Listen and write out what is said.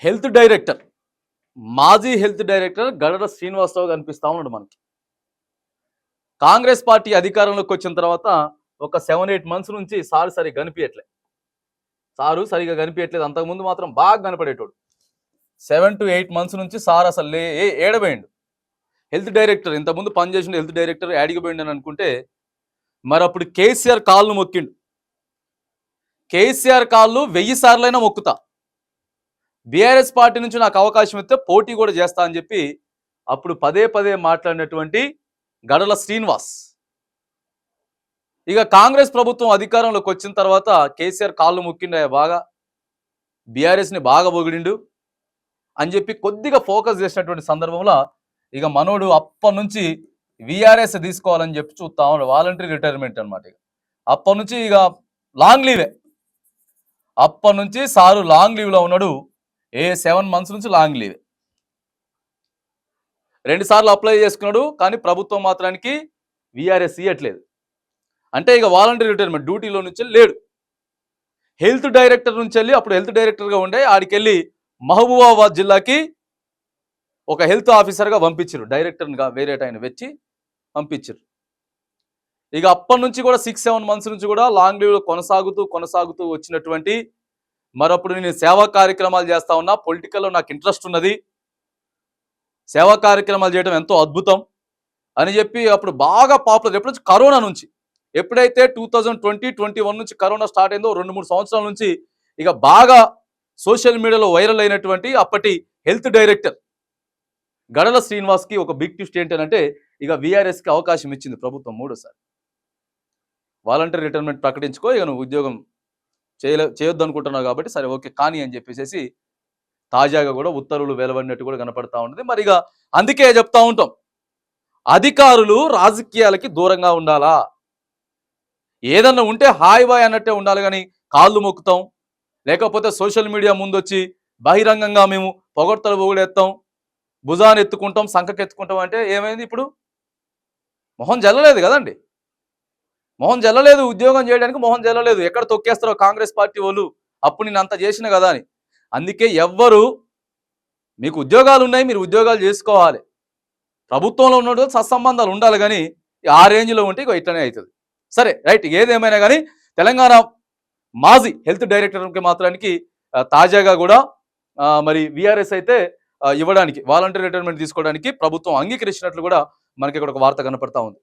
Health director, మాజీ health director గడల శ్రీనివాసరావు కనిపిస్తా ఉన్నాడు మనకి. కాంగ్రెస్ పార్టీ అధికారంలోకి వచ్చిన తర్వాత ఒక 7-8 మంత్స్ నుంచి సారు సరిగా కనిపించట్లేదు. అంతకుముందు మాత్రం బాగా కనపడేటోడు. 7 to 8 మంత్స్ నుంచి సార్ అసలు ఏడబోయిండు. హెల్త్ డైరెక్టర్ ఇంతకుముందు పనిచేసిన హెల్త్ డైరెక్టర్ యాడిగిపోయిండు అని అనుకుంటే మరి అప్పుడు కేసీఆర్ కాళ్ళు మొక్కిండు. కేసీఆర్ కాళ్ళు 1000 సార్లైనా మొక్కుతా, బీఆర్ఎస్ పార్టీ నుంచి నాకు అవకాశం ఇస్తే పోటీ కూడా చేస్తా అని చెప్పి అప్పుడు పదే పదే మాట్లాడినటువంటి గడల శ్రీనివాస్ ఇక కాంగ్రెస్ ప్రభుత్వం అధికారంలోకి వచ్చిన తర్వాత కేసీఆర్ కాళ్ళు మొక్కిండు, బాగా బీఆర్ఎస్ని బాగా పొగిడిండు అని చెప్పి కొద్దిగా ఫోకస్ చేసినటువంటి సందర్భంలో ఇక మనోడు అప్పటి నుంచి వీఆర్ఎస్ తీసుకోవాలని చెప్పి చూస్తా ఉన్నాడు. వాలంటరీ రిటైర్మెంట్ అనమాట. ఇక అప్పటి నుంచి ఇక లాంగ్ లీవే. అప్పటి నుంచి సారు లాంగ్ లీవ్లో ఉన్నాడు. 7 మంత్స్ నుంచి లాంగ్ లీవే. 2 సార్లు అప్లై చేసుకున్నాడు, కానీ ప్రభుత్వం మాత్రానికి వీఆర్ఎస్ ఇవ్వట్లేదు. అంటే ఇక వాలంటరీ రిటైర్మెంట్ డ్యూటీలో నుంచి లేడు. హెల్త్ డైరెక్టర్ నుంచి వెళ్ళి అప్పుడు హెల్త్ డైరెక్టర్గా ఉండే ఆడికెళ్ళి మహబూబాబాద్ జిల్లాకి ఒక హెల్త్ ఆఫీసర్గా పంపించారు. డైరెక్టర్గా వేరే ఆయన వచ్చి పంపించారు. ఇక అప్పటి నుంచి కూడా 6-7 మంత్స్ నుంచి కూడా లాంగ్ లీవ్లో కొనసాగుతూ వచ్చినటువంటి మరప్పుడు నేను సేవా కార్యక్రమాలు చేస్తా ఉన్నా, పొలిటికల్లో నాకు ఇంట్రెస్ట్ ఉన్నది, సేవా కార్యక్రమాలు చేయడం ఎంతో అద్భుతం అని చెప్పి అప్పుడు బాగా పాపులర్. ఎప్పటి నుంచి కరోనా నుంచి, ఎప్పుడైతే 2020-21 నుంచి కరోనా స్టార్ట్ అయిందో 2-3 సంవత్సరాల నుంచి ఇక బాగా సోషల్ మీడియాలో వైరల్ అయినటువంటి అప్పటి హెల్త్ డైరెక్టర్ గడల శ్రీనివాస్కి ఒక బిగ్ ట్విస్ట్ ఏంటంటే ఇక వీఆర్ఎస్కి అవకాశం ఇచ్చింది ప్రభుత్వం 3సారి. వాలంటరీ రిటైర్మెంట్ ప్రకటించుకో, ఇక నువ్వు ఉద్యోగం చేయొద్దు అనుకుంటున్నావు కాబట్టి సరే ఓకే కానీ అని చెప్పేసి తాజాగా కూడా ఉత్తర్వులు వెలువడినట్టు కూడా కనపడతా ఉంటుంది. మరి ఇక అందుకే చెప్తా ఉంటాం, అధికారులు రాజకీయాలకి దూరంగా ఉండాలా, ఏదన్నా ఉంటే హాయ్ బాయ్ అన్నట్టే ఉండాలి, కానీ కాళ్ళు మొక్కుతాం లేకపోతే సోషల్ మీడియా ముందొచ్చి బహిరంగంగా మేము పొగడెత్తాం, భుజాన్ని ఎత్తుకుంటాం, సంఖకి ఎత్తుకుంటాం అంటే ఏమైంది? ఇప్పుడు మొహం జల్లలేదు కదండి, మొహం జల్లలేదు, ఉద్యోగం చేయడానికి మొహం జల్లలేదు. ఎక్కడ తొక్కేస్తారో కాంగ్రెస్ పార్టీ వాళ్ళు, అప్పుడు నేను అంత చేసిన కదా అని. అందుకే ఎవ్వరు మీకు ఉద్యోగాలు ఉన్నాయి, మీరు ఉద్యోగాలు చేసుకోవాలి, ప్రభుత్వంలో ఉన్న సత్సంబంధాలు ఉండాలి, కానీ ఆ రేంజ్లో ఉంటే ఇక ఇట్లనే అవుతుంది. సరే రైట్, ఏదేమైనా కానీ తెలంగాణ మాజీ హెల్త్ డైరెక్టర్కి మాత్రానికి తాజాగా కూడా మరి వీఆర్ఎస్ అయితే ఇవ్వడానికి, వాలంటరీ రిటైర్మెంట్ తీసుకోవడానికి ప్రభుత్వం అంగీకరించినట్లు కూడా మనకి ఇక్కడ ఒక వార్త కనపడతా ఉంది.